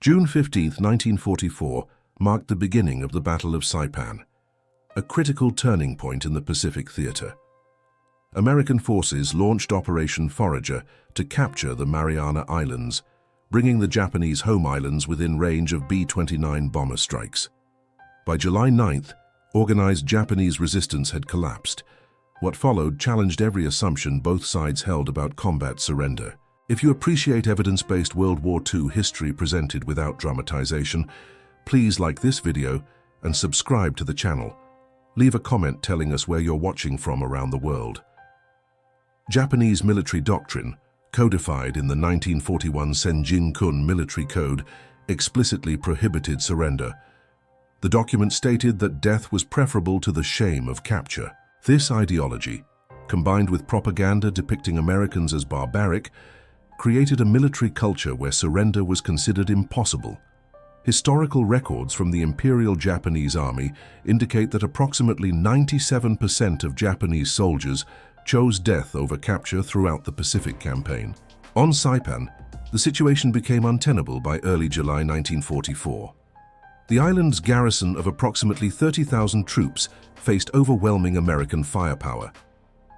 June 15, 1944, marked the beginning of the Battle of Saipan, a critical turning point in the Pacific theater. American forces launched Operation Forager to capture the Mariana Islands, bringing the Japanese home islands within range of B-29 bomber strikes. By July 9th, organized Japanese resistance had collapsed. What followed challenged every assumption both sides held about combat surrender. If you appreciate evidence-based World War II history presented without dramatization, please like this video and subscribe to the channel. Leave a comment telling us where you're watching from around the world. Japanese military doctrine, codified in the 1941 Senjin-kun military code, explicitly prohibited surrender. The document stated that death was preferable to the shame of capture. This ideology, combined with propaganda depicting Americans as barbaric, created a military culture where surrender was considered impossible. Historical records from the Imperial Japanese Army indicate that approximately 97% of Japanese soldiers chose death over capture throughout the Pacific Campaign. On Saipan, the situation became untenable by early July 1944. The island's garrison of approximately 30,000 troops faced overwhelming American firepower.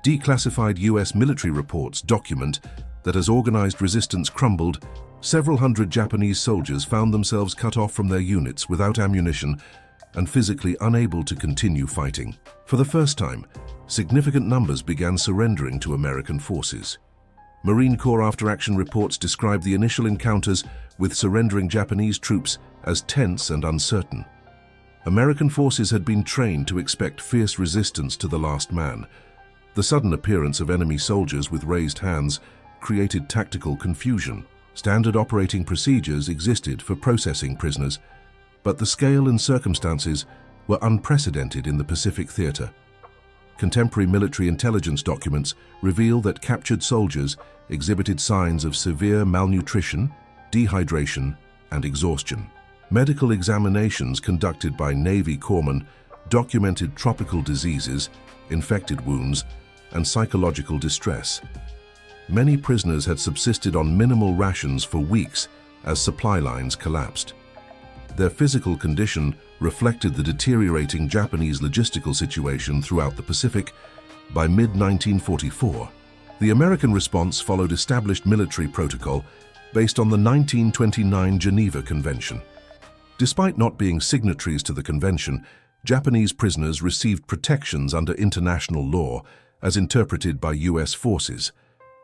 Declassified U.S. military reports document that as organized resistance crumbled, several hundred Japanese soldiers found themselves cut off from their units without ammunition and physically unable to continue fighting. For the first time, significant numbers began surrendering to American forces. Marine Corps after-action reports describe the initial encounters with surrendering Japanese troops as tense and uncertain. American forces had been trained to expect fierce resistance to the last man. The sudden appearance of enemy soldiers with raised hands created tactical confusion. Standard operating procedures existed for processing prisoners, but the scale and circumstances were unprecedented in the Pacific theater. Contemporary military intelligence documents reveal that captured soldiers exhibited signs of severe malnutrition, dehydration, and exhaustion. Medical examinations conducted by Navy corpsmen documented tropical diseases, infected wounds, and psychological distress. Many prisoners had subsisted on minimal rations for weeks as supply lines collapsed. Their physical condition reflected the deteriorating Japanese logistical situation throughout the Pacific. By mid-1944, the American response followed established military protocol based on the 1929 Geneva Convention. Despite not being signatories to the convention, Japanese prisoners received protections under international law as interpreted by U.S. forces.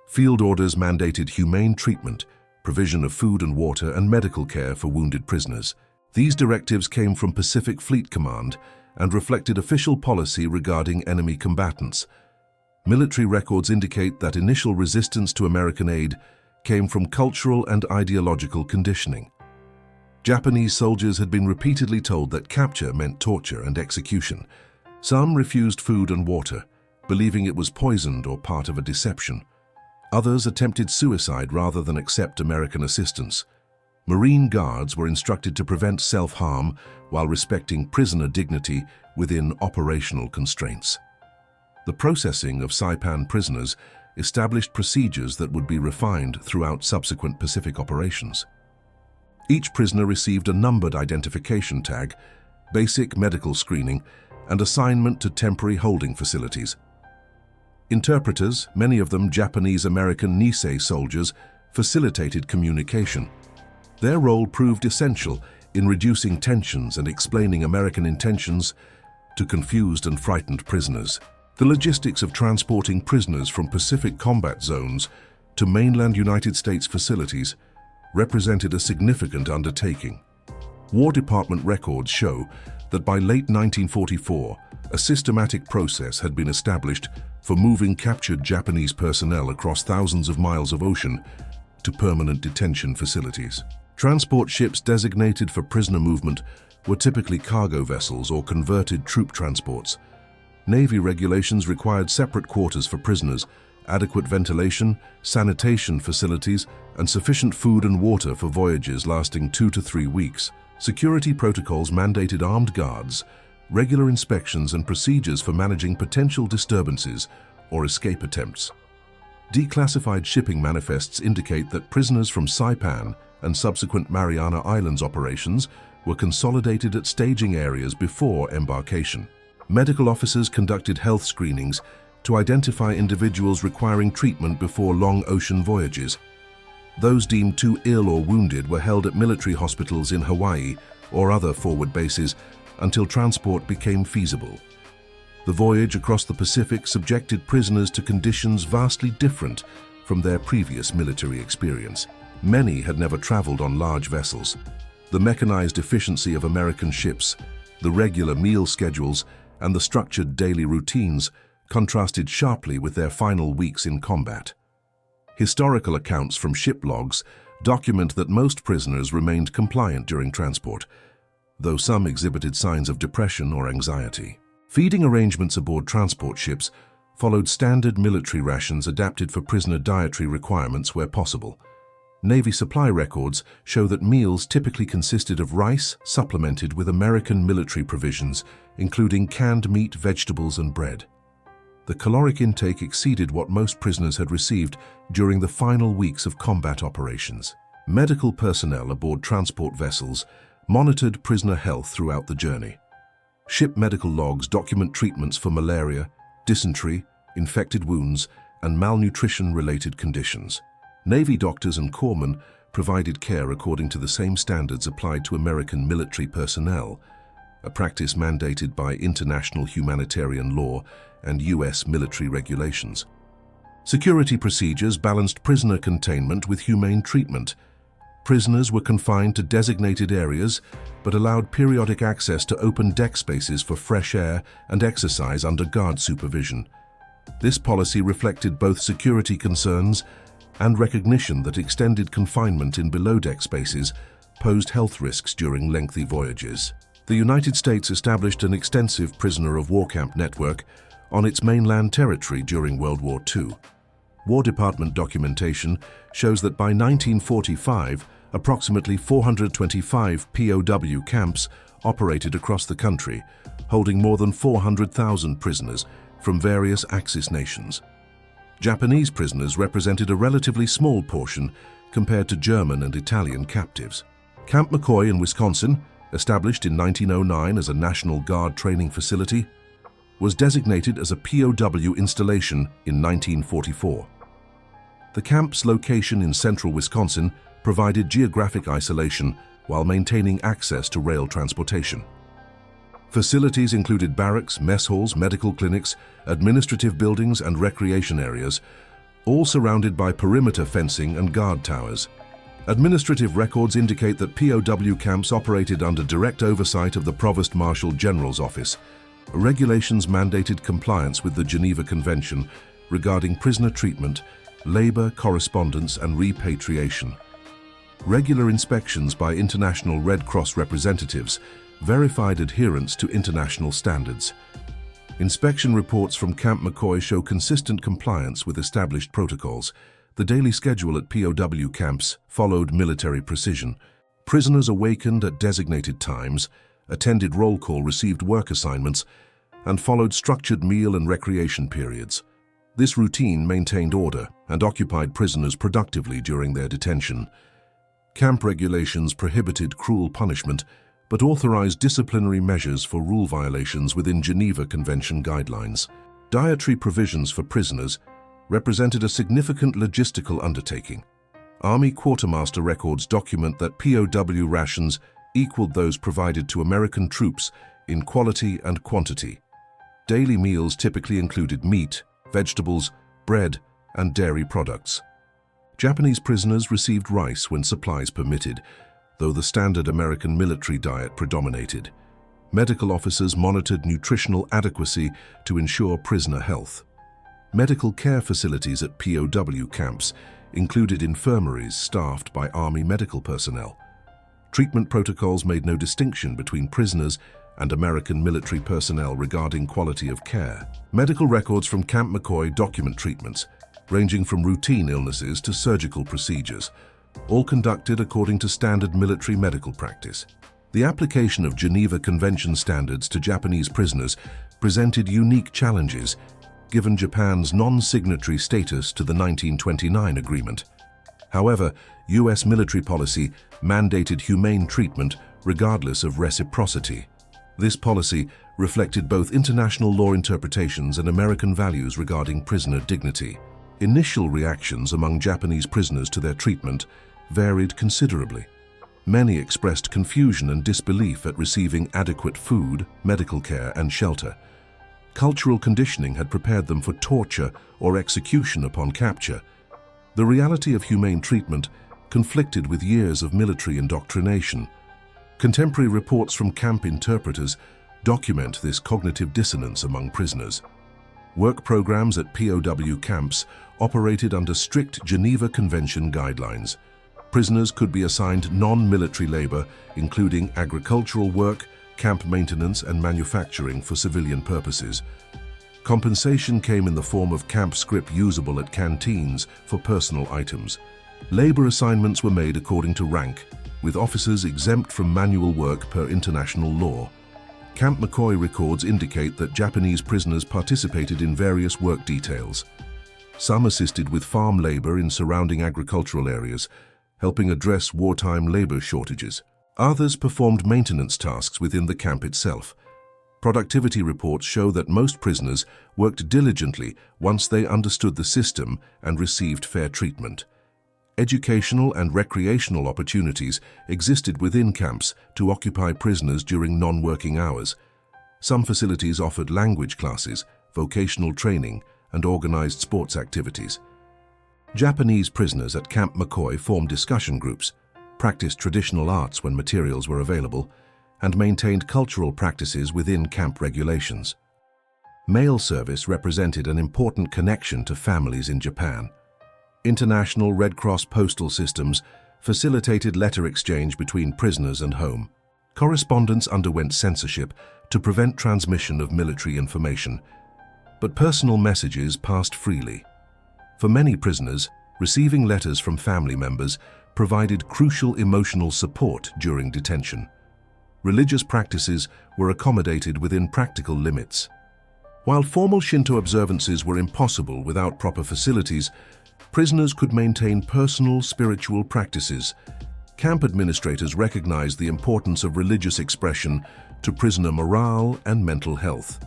Field orders mandated humane treatment, provision of food and water, and medical care for wounded prisoners. These directives came from Pacific Fleet Command and reflected official policy regarding enemy combatants. Military records indicate that initial resistance to American aid came from cultural and ideological conditioning. Japanese soldiers had been repeatedly told that capture meant torture and execution. Some refused food and water, believing it was poisoned or part of a deception. Others attempted suicide rather than accept American assistance. Marine guards were instructed to prevent self-harm while respecting prisoner dignity within operational constraints. The processing of Saipan prisoners established procedures that would be refined throughout subsequent Pacific operations. Each prisoner received a numbered identification tag, basic medical screening, and assignment to temporary holding facilities. Interpreters, many of them Japanese-American Nisei soldiers, facilitated communication. Their role proved essential in reducing tensions and explaining American intentions to confused and frightened prisoners. The logistics of transporting prisoners from Pacific combat zones to mainland United States facilities represented a significant undertaking. War Department records show that by late 1944, a systematic process had been established for moving captured Japanese personnel across thousands of miles of ocean to permanent detention facilities. Transport ships designated for prisoner movement were typically cargo vessels or converted troop transports. Navy regulations required separate quarters for prisoners, adequate ventilation, sanitation facilities, and sufficient food and water for voyages lasting 2 to 3 weeks. Security protocols mandated armed guards, regular inspections, and procedures for managing potential disturbances or escape attempts. Declassified shipping manifests indicate that prisoners from Saipan and subsequent Mariana Islands operations were consolidated at staging areas before embarkation. Medical officers conducted health screenings to identify individuals requiring treatment before long ocean voyages. Those deemed too ill or wounded were held at military hospitals in Hawaii or other forward bases until transport became feasible. The voyage across the Pacific subjected prisoners to conditions vastly different from their previous military experience. Many had never traveled on large vessels. The mechanized efficiency of American ships, the regular meal schedules, and the structured daily routines contrasted sharply with their final weeks in combat. Historical accounts from ship logs document that most prisoners remained compliant during transport, though some exhibited signs of depression or anxiety. Feeding arrangements aboard transport ships followed standard military rations adapted for prisoner dietary requirements where possible. Navy supply records show that meals typically consisted of rice supplemented with American military provisions, including canned meat, vegetables, and bread. The caloric intake exceeded what most prisoners had received during the final weeks of combat operations. Medical personnel aboard transport vessels monitored prisoner health throughout the journey. Ship medical logs document treatments for malaria, dysentery, infected wounds, and malnutrition-related conditions. Navy doctors and corpsmen provided care according to the same standards applied to American military personnel, a practice mandated by international humanitarian law and U.S. military regulations. Security procedures balanced prisoner containment with humane treatment. Prisoners were confined to designated areas, but allowed periodic access to open deck spaces for fresh air and exercise under guard supervision. This policy reflected both security concerns and recognition that extended confinement in below-deck spaces posed health risks during lengthy voyages. The United States established an extensive prisoner of war camp network on its mainland territory during World War II. War Department documentation shows that by 1945, approximately 425 POW camps operated across the country, holding more than 400,000 prisoners from various Axis nations. Japanese prisoners represented a relatively small portion compared to German and Italian captives. Camp McCoy in Wisconsin, established in 1909 as a National Guard training facility, was designated as a POW installation in 1944. The camp's location in central Wisconsin provided geographic isolation while maintaining access to rail transportation. Facilities included barracks, mess halls, medical clinics, administrative buildings, and recreation areas, all surrounded by perimeter fencing and guard towers. Administrative records indicate that POW camps operated under direct oversight of the Provost Marshal General's Office. Regulations mandated compliance with the Geneva Convention regarding prisoner treatment, labor, correspondence, and repatriation. Regular inspections by International Red Cross representatives verified adherence to international standards. Inspection reports from Camp McCoy show consistent compliance with established protocols. The daily schedule at POW camps followed military precision. Prisoners awakened at designated times, attended roll call, received work assignments, and followed structured meal and recreation periods. This routine maintained order and occupied prisoners productively during their detention. Camp regulations prohibited cruel punishment, but authorized disciplinary measures for rule violations within Geneva Convention guidelines. Dietary provisions for prisoners represented a significant logistical undertaking. Army quartermaster records document that POW rations equaled those provided to American troops in quality and quantity. Daily meals typically included meat, vegetables, bread, and dairy products. Japanese prisoners received rice when supplies permitted, though the standard American military diet predominated. Medical officers monitored nutritional adequacy to ensure prisoner health. Medical care facilities at POW camps included infirmaries staffed by Army medical personnel. Treatment protocols made no distinction between prisoners and American military personnel regarding quality of care. Medical records from Camp McCoy document treatments, ranging from routine illnesses to surgical procedures, all conducted according to standard military medical practice. The application of Geneva Convention standards to Japanese prisoners presented unique challenges, given Japan's non-signatory status to the 1929 agreement. However, US military policy mandated humane treatment regardless of reciprocity. This policy reflected both international law interpretations and American values regarding prisoner dignity. Initial reactions among Japanese prisoners to their treatment varied considerably. Many expressed confusion and disbelief at receiving adequate food, medical care, and shelter. Cultural conditioning had prepared them for torture or execution upon capture. The reality of humane treatment conflicted with years of military indoctrination. Contemporary reports from camp interpreters document this cognitive dissonance among prisoners. Work programs at POW camps operated under strict Geneva Convention guidelines. Prisoners could be assigned non-military labor, including agricultural work, camp maintenance, and manufacturing for civilian purposes. Compensation came in the form of camp scrip usable at canteens for personal items. Labor assignments were made according to rank, with officers exempt from manual work per international law. Camp McCoy records indicate that Japanese prisoners participated in various work details. Some assisted with farm labor in surrounding agricultural areas, helping address wartime labor shortages. Others performed maintenance tasks within the camp itself. Productivity reports show that most prisoners worked diligently once they understood the system and received fair treatment. Educational and recreational opportunities existed within camps to occupy prisoners during non-working hours. Some facilities offered language classes, vocational training, and organized sports activities. Japanese prisoners at Camp McCoy formed discussion groups, practiced traditional arts when materials were available, and maintained cultural practices within camp regulations. Mail service represented an important connection to families in Japan. International Red Cross postal systems facilitated letter exchange between prisoners and home. Correspondence underwent censorship to prevent transmission of military information, but personal messages passed freely. For many prisoners, receiving letters from family members provided crucial emotional support during detention. Religious practices were accommodated within practical limits. While formal Shinto observances were impossible without proper facilities, prisoners could maintain personal spiritual practices. Camp administrators recognized the importance of religious expression to prisoner morale and mental health.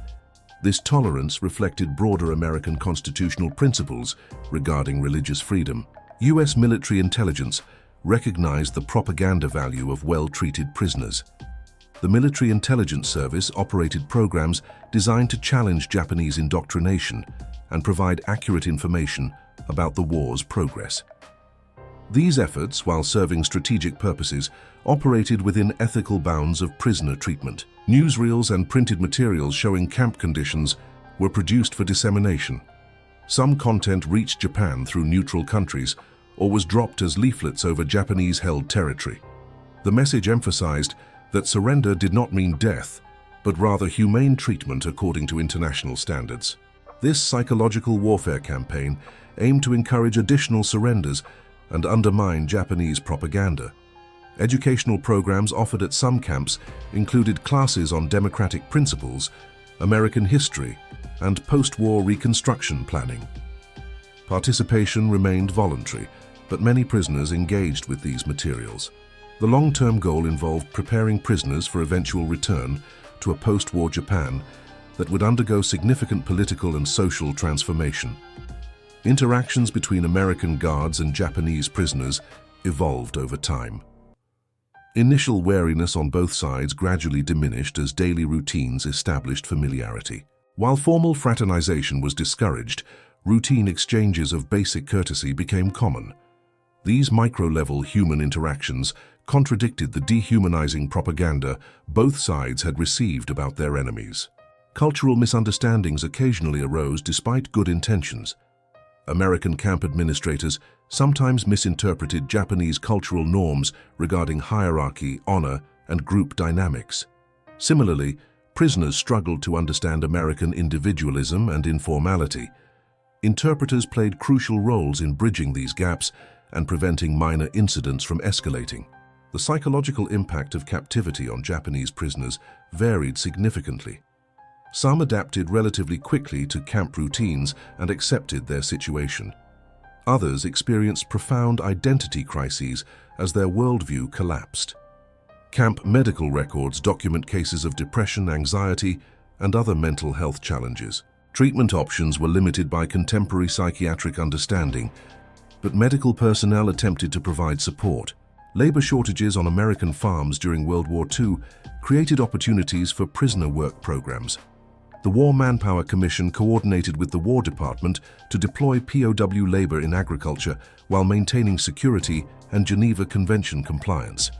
This tolerance reflected broader American constitutional principles regarding religious freedom. US military intelligence recognized the propaganda value of well-treated prisoners. The Military Intelligence Service operated programs designed to challenge Japanese indoctrination and provide accurate information about the war's progress. These efforts, while serving strategic purposes, operated within ethical bounds of prisoner treatment. Newsreels and printed materials showing camp conditions were produced for dissemination. Some content reached Japan through neutral countries or was dropped as leaflets over Japanese-held territory. The message emphasized that surrender did not mean death, but rather humane treatment according to international standards. This psychological warfare campaign aimed to encourage additional surrenders and undermine Japanese propaganda. Educational programs offered at some camps included classes on democratic principles, American history, and post-war reconstruction planning. Participation remained voluntary, but many prisoners engaged with these materials. The long-term goal involved preparing prisoners for eventual return to a post-war Japan that would undergo significant political and social transformation. Interactions between American guards and Japanese prisoners evolved over time. Initial wariness on both sides gradually diminished as daily routines established familiarity. While formal fraternization was discouraged, routine exchanges of basic courtesy became common. These micro-level human interactions contradicted the dehumanizing propaganda both sides had received about their enemies. Cultural misunderstandings occasionally arose despite good intentions. American camp administrators sometimes misinterpreted Japanese cultural norms regarding hierarchy, honor, and group dynamics. Similarly, prisoners struggled to understand American individualism and informality. Interpreters played crucial roles in bridging these gaps and preventing minor incidents from escalating. The psychological impact of captivity on Japanese prisoners varied significantly. Some adapted relatively quickly to camp routines and accepted their situation. Others experienced profound identity crises as their worldview collapsed. Camp medical records document cases of depression, anxiety, and other mental health challenges. Treatment options were limited by contemporary psychiatric understanding, but medical personnel attempted to provide support. Labor shortages on American farms during World War II created opportunities for prisoner work programs. The War Manpower Commission coordinated with the War Department to deploy POW labor in agriculture while maintaining security and Geneva Convention compliance.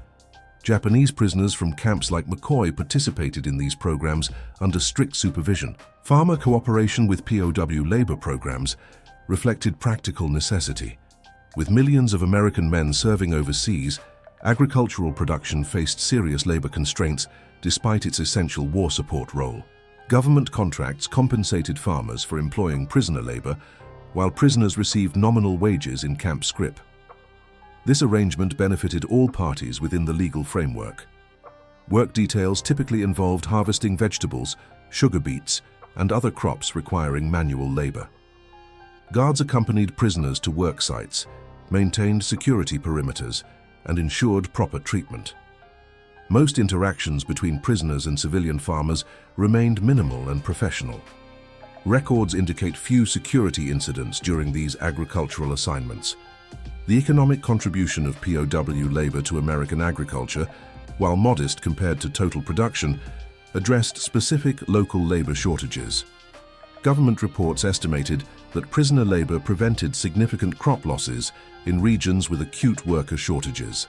Japanese prisoners from camps like McCoy participated in these programs under strict supervision. Farmer cooperation with POW labor programs reflected practical necessity. With millions of American men serving overseas, agricultural production faced serious labor constraints despite its essential war support role. Government contracts compensated farmers for employing prisoner labor, while prisoners received nominal wages in camp scrip. This arrangement benefited all parties within the legal framework. Work details typically involved harvesting vegetables, sugar beets, and other crops requiring manual labor. Guards accompanied prisoners to work sites, maintained security perimeters, and ensured proper treatment. Most interactions between prisoners and civilian farmers remained minimal and professional. Records indicate few security incidents during these agricultural assignments. The economic contribution of POW labor to American agriculture, while modest compared to total production, addressed specific local labor shortages. Government reports estimated that prisoner labor prevented significant crop losses in regions with acute worker shortages.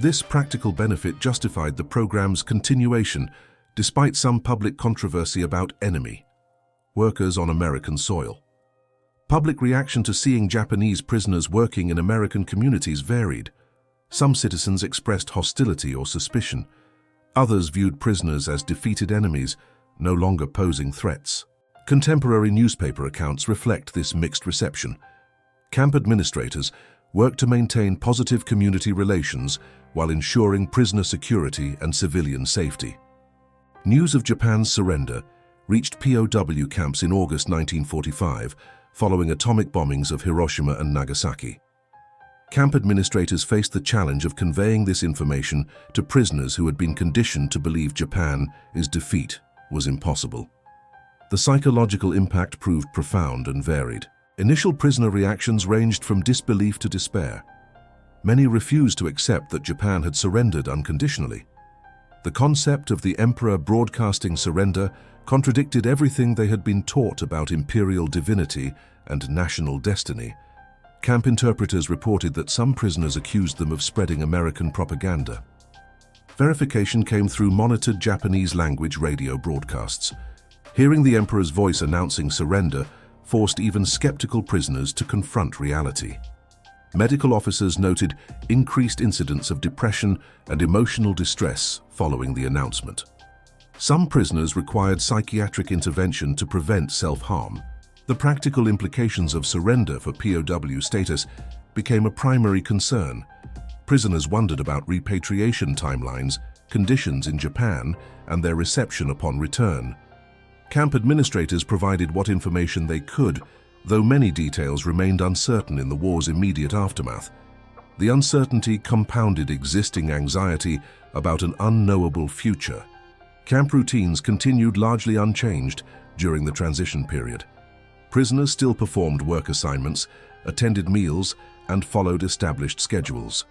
This practical benefit justified the program's continuation, despite some public controversy about enemy workers on American soil. Public reaction to seeing Japanese prisoners working in American communities varied. Some citizens expressed hostility or suspicion. Others viewed prisoners as defeated enemies, no longer posing threats. Contemporary newspaper accounts reflect this mixed reception. Camp administrators worked to maintain positive community relations while ensuring prisoner security and civilian safety. News of Japan's surrender reached POW camps in August 1945, following atomic bombings of Hiroshima and Nagasaki. Camp administrators faced the challenge of conveying this information to prisoners who had been conditioned to believe Japan's defeat was impossible. The psychological impact proved profound and varied. Initial prisoner reactions ranged from disbelief to despair. Many refused to accept that Japan had surrendered unconditionally. The concept of the emperor broadcasting surrender contradicted everything they had been taught about imperial divinity and national destiny. Camp interpreters reported that some prisoners accused them of spreading American propaganda. Verification came through monitored Japanese language radio broadcasts. Hearing the emperor's voice announcing surrender forced even skeptical prisoners to confront reality. Medical officers noted increased incidents of depression and emotional distress following the announcement. Some prisoners required psychiatric intervention to prevent self-harm. The practical implications of surrender for POW status became a primary concern. Prisoners wondered about repatriation timelines, conditions in Japan, and their reception upon return. Camp administrators provided what information they could, though many details remained uncertain in the war's immediate aftermath. The uncertainty compounded existing anxiety about an unknowable future. Camp routines continued largely unchanged during the transition period. Prisoners still performed work assignments, attended meals, and followed established schedules.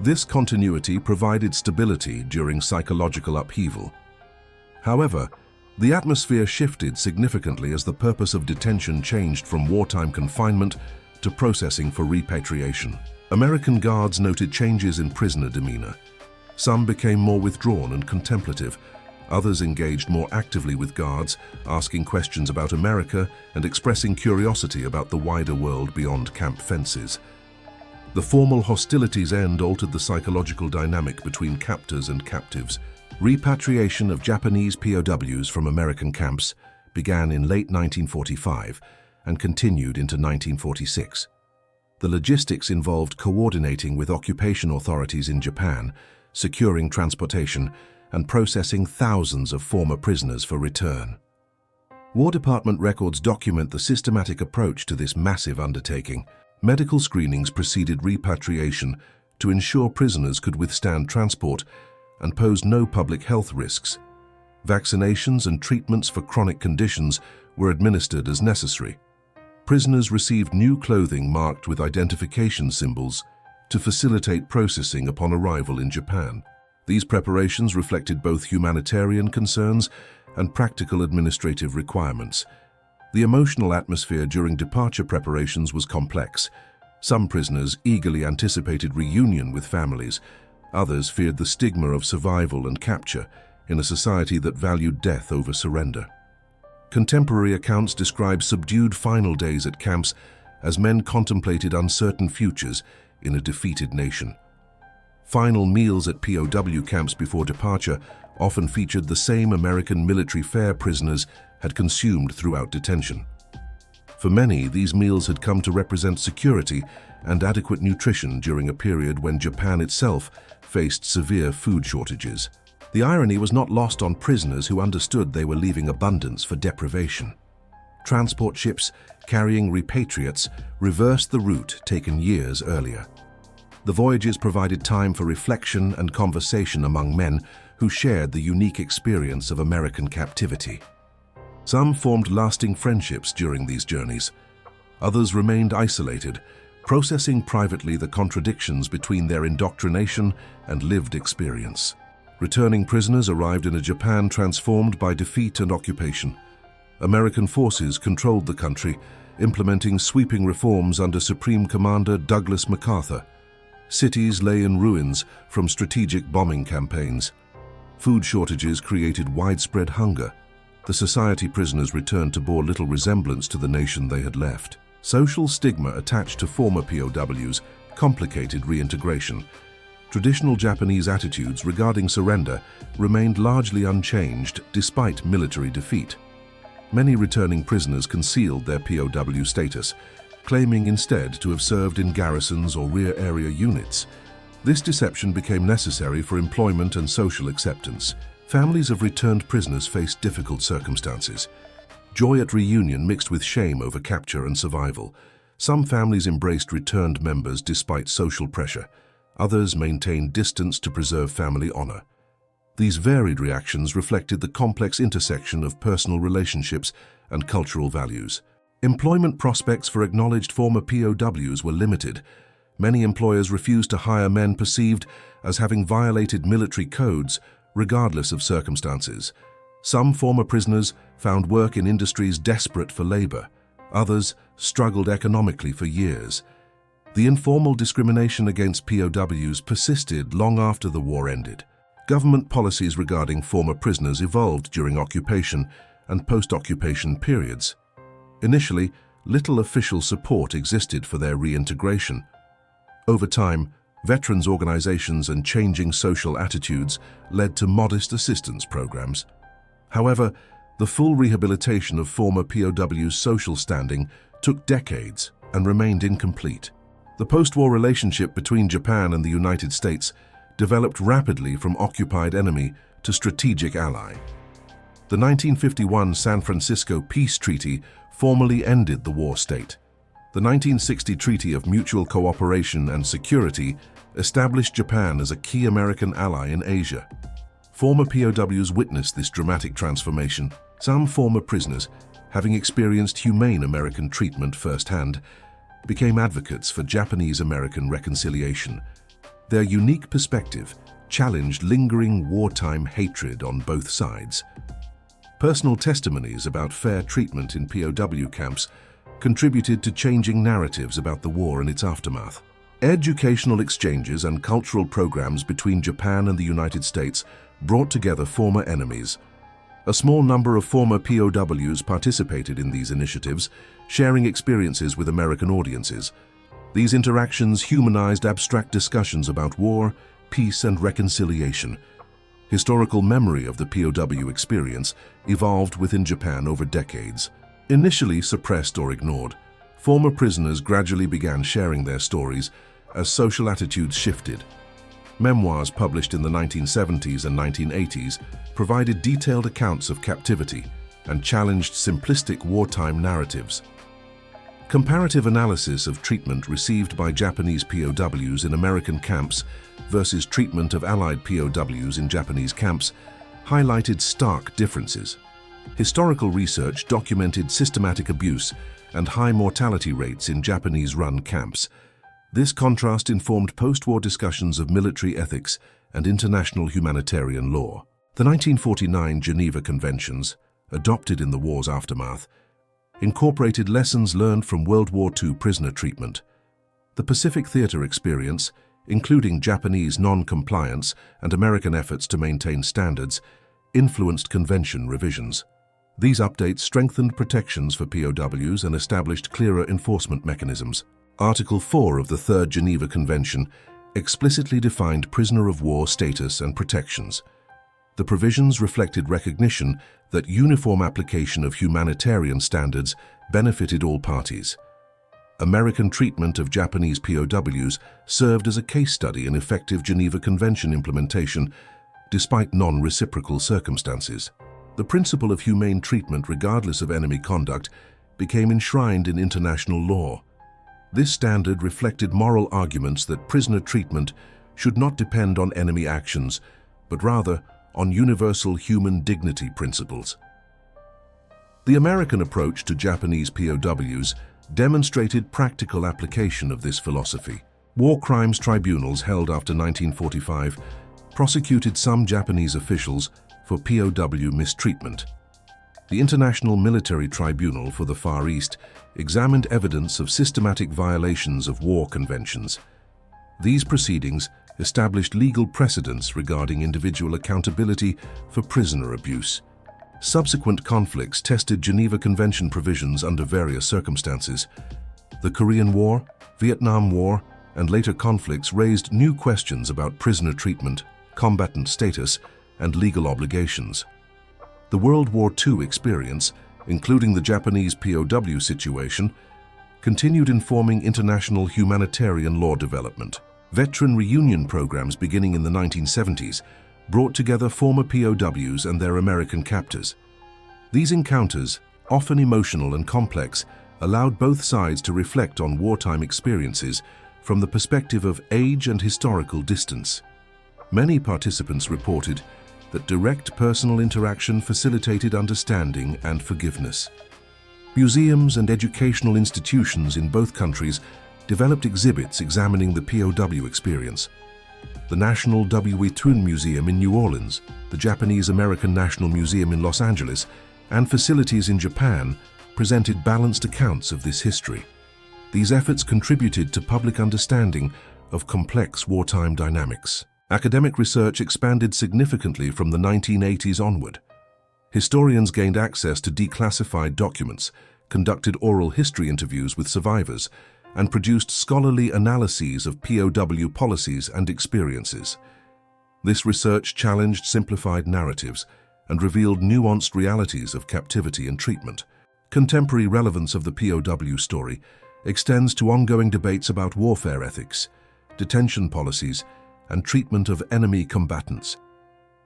This continuity provided stability during psychological upheaval. However, the atmosphere shifted significantly as the purpose of detention changed from wartime confinement to processing for repatriation. American guards noted changes in prisoner demeanor. Some became more withdrawn and contemplative. Others engaged more actively with guards, asking questions about America and expressing curiosity about the wider world beyond camp fences. The formal hostilities' end altered the psychological dynamic between captors and captives. Repatriation of Japanese POWs from American camps began in late 1945 and continued into 1946. The logistics involved coordinating with occupation authorities in Japan, securing transportation, and processing thousands of former prisoners for return. War Department records document the systematic approach to this massive undertaking. Medical screenings preceded repatriation to ensure prisoners could withstand transport and pose no public health risks. Vaccinations and treatments for chronic conditions were administered as necessary. Prisoners received new clothing marked with identification symbols to facilitate processing upon arrival in Japan. These preparations reflected both humanitarian concerns and practical administrative requirements. The emotional atmosphere during departure preparations was complex. Some prisoners eagerly anticipated reunion with families. Others feared the stigma of survival and capture in a society that valued death over surrender. Contemporary accounts describe subdued final days at camps as men contemplated uncertain futures in a defeated nation. Final meals at POW camps before departure often featured the same American military fare prisoners had consumed throughout detention. For many, these meals had come to represent security and adequate nutrition during a period when Japan itself faced severe food shortages. The irony was not lost on prisoners who understood they were leaving abundance for deprivation. Transport ships carrying repatriates reversed the route taken years earlier. The voyages provided time for reflection and conversation among men who shared the unique experience of American captivity. Some formed lasting friendships during these journeys. Others remained isolated, processing privately the contradictions between their indoctrination and lived experience. Returning prisoners arrived in a Japan transformed by defeat and occupation. American forces controlled the country, implementing sweeping reforms under Supreme Commander Douglas MacArthur. Cities lay in ruins from strategic bombing campaigns. Food shortages created widespread hunger. The society prisoners returned to bore little resemblance to the nation they had left. Social stigma attached to former POWs complicated reintegration. Traditional Japanese attitudes regarding surrender remained largely unchanged despite military defeat. Many returning prisoners concealed their POW status, claiming instead to have served in garrisons or rear area units. This deception became necessary for employment and social acceptance. Families of returned prisoners faced difficult circumstances. Joy at reunion mixed with shame over capture and survival. Some families embraced returned members despite social pressure. Others maintained distance to preserve family honor. These varied reactions reflected the complex intersection of personal relationships and cultural values. Employment prospects for acknowledged former POWs were limited. Many employers refused to hire men perceived as having violated military codes, regardless of circumstances. Some former prisoners found work in industries desperate for labor. Others struggled economically for years. The informal discrimination against POWs persisted long after the war ended. Government policies regarding former prisoners evolved during occupation and post-occupation periods. Initially, little official support existed for their reintegration. Over time, veterans organizations and changing social attitudes led to modest assistance programs. However, the full rehabilitation of former POWs' social standing took decades and remained incomplete. The post-war relationship between Japan and the United States developed rapidly from occupied enemy to strategic ally. The 1951 San Francisco Peace Treaty formally ended the war state. The 1960 Treaty of Mutual Cooperation and Security established Japan as a key American ally in Asia. Former POWs witnessed this dramatic transformation. Some former prisoners, having experienced humane American treatment firsthand, became advocates for Japanese-American reconciliation. Their unique perspective challenged lingering wartime hatred on both sides. Personal testimonies about fair treatment in POW camps contributed to changing narratives about the war and its aftermath. Educational exchanges and cultural programs between Japan and the United States brought together former enemies. A small number of former POWs participated in these initiatives, sharing experiences with American audiences. These interactions humanized abstract discussions about war, peace, and reconciliation. Historical memory of the POW experience evolved within Japan over decades. Initially suppressed or ignored, former prisoners gradually began sharing their stories as social attitudes shifted. Memoirs published in the 1970s and 1980s provided detailed accounts of captivity and challenged simplistic wartime narratives. Comparative analysis of treatment received by Japanese POWs in American camps versus treatment of Allied POWs in Japanese camps highlighted stark differences. Historical research documented systematic abuse and high mortality rates in Japanese-run camps. This contrast informed post-war discussions of military ethics and international humanitarian law. The 1949 Geneva Conventions, adopted in the war's aftermath, incorporated lessons learned from World War II prisoner treatment. The Pacific Theater experience, including Japanese non-compliance and American efforts to maintain standards, influenced convention revisions. These updates strengthened protections for POWs and established clearer enforcement mechanisms. Article 4 of the Third Geneva Convention explicitly defined prisoner of war status and protections. The provisions reflected recognition that uniform application of humanitarian standards benefited all parties. American treatment of Japanese POWs served as a case study in effective Geneva Convention implementation, despite non-reciprocal circumstances. The principle of humane treatment regardless of enemy conduct became enshrined in international law. This standard reflected moral arguments that prisoner treatment should not depend on enemy actions, but rather on universal human dignity principles. The American approach to Japanese POWs demonstrated practical application of this philosophy. War crimes tribunals held after 1945 prosecuted some Japanese officials for POW mistreatment. The International Military Tribunal for the Far East examined evidence of systematic violations of war conventions. These proceedings established legal precedents regarding individual accountability for prisoner abuse. Subsequent conflicts tested Geneva Convention provisions under various circumstances. The Korean War, Vietnam War, and later conflicts raised new questions about prisoner treatment, combatant status, and legal obligations. The World War II experience, including the Japanese POW situation, continued informing international humanitarian law development. Veteran reunion programs beginning in the 1970s brought together former POWs and their American captors. These encounters, often emotional and complex, allowed both sides to reflect on wartime experiences from the perspective of age and historical distance. Many participants reported that direct personal interaction facilitated understanding and forgiveness. Museums and educational institutions in both countries developed exhibits examining the POW experience. The National WWII Museum in New Orleans, the Japanese American National Museum in Los Angeles, and facilities in Japan presented balanced accounts of this history. These efforts contributed to public understanding of complex wartime dynamics. Academic research expanded significantly from the 1980s onward. Historians gained access to declassified documents, conducted oral history interviews with survivors, and produced scholarly analyses of POW policies and experiences. This research challenged simplified narratives and revealed nuanced realities of captivity and treatment. Contemporary relevance of the POW story extends to ongoing debates about warfare ethics, detention policies, and treatment of enemy combatants.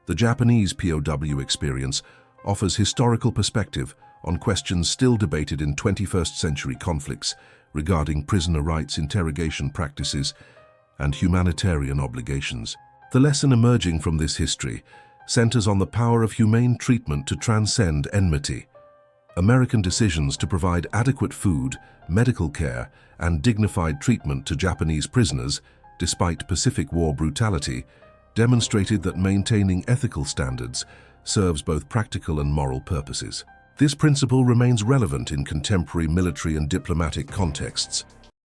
The Japanese POW experience offers historical perspective on questions still debated in 21st century conflicts regarding prisoner rights, interrogation practices, and humanitarian obligations. The lesson emerging from this history centers on the power of humane treatment to transcend enmity. American decisions to provide adequate food, medical care, and dignified treatment to Japanese prisoners, despite Pacific War brutality, demonstrated that maintaining ethical standards serves both practical and moral purposes. This principle remains relevant in contemporary military and diplomatic contexts.